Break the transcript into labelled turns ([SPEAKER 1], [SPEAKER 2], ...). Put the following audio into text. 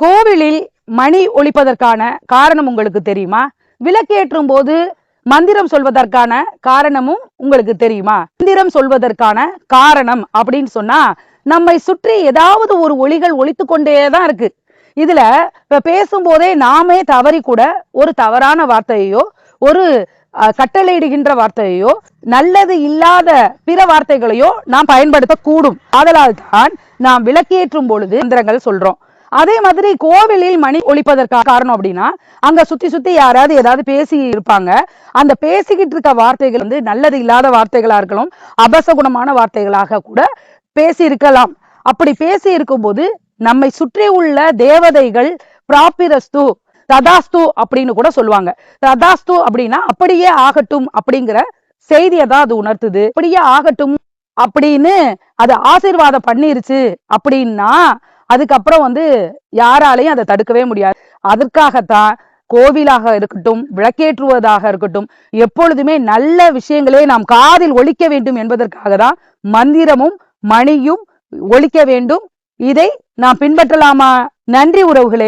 [SPEAKER 1] கோவிலில் மணி ஒலிப்பதற்கான காரணம் உங்களுக்கு தெரியுமா? விளக்கேற்றும் போது மந்திரம் சொல்வதற்கான காரணமும் உங்களுக்கு தெரியுமா? மந்திரம் சொல்வதற்கான காரணம் அப்படின்னு சொன்னா, நம்மை சுற்றி ஏதாவது ஒரு ஒலிகள் ஒலித்து கொண்டேதான் இருக்கு. இதுல பேசும்போதே நாமே தவறி கூட ஒரு தவறான வார்த்தையோ, ஒரு கட்டளையிடுகின்ற வார்த்தையோ, நல்லது இல்லாத பிற வார்த்தைகளையோ நாம் பயன்படுத்தக்கூடும். ஆதலால் தான் நாம் விளக்கேற்றும் பொழுது மந்திரங்கள் சொல்றோம். அதே மாதிரி கோவிலில் மணி ஒலிப்பதற்கான காரணம் அப்படின்னா, அங்க சுத்தி சுத்தி யாராவது ஏதாவது பேசி இருப்பாங்க. அந்த பேசிக்கிட்டு இருக்க வார்த்தைகள் நல்லது இல்லாத வார்த்தைகளா இருக்கலாம், அபசகுணமான வார்த்தைகளாக கூட பேசி இருக்கலாம். அப்படி பேசி இருக்கும்போது நம்மை சுற்றி உள்ள தேவதைகள் பிராபிரஸ்து ததாஸ்து அப்படின்னு கூட சொல்லுவாங்க. ததாஸ்து அப்படின்னா அப்படியே ஆகட்டும் அப்படிங்கிற செய்தியை தான் அது உணர்த்துது. அப்படியே ஆகட்டும் அப்படின்னு அது ஆசீர்வாதம் பண்ணிருச்சு அப்படின்னா அதுக்கப்புறம் யாராலையும் அதை தடுக்கவே முடியாது. அதற்காகத்தான் கோவிலாக இருக்கட்டும், விளக்கேற்றுவதாக இருக்கட்டும், எப்பொழுதுமே நல்ல விஷயங்களே நாம் காதில் ஒலிக்க வேண்டும் என்பதற்காக தான் மந்திரமும் மணியும் ஒலிக்க வேண்டும். இதை நாம் பின்பற்றலாமா? நன்றி உறவுகளே.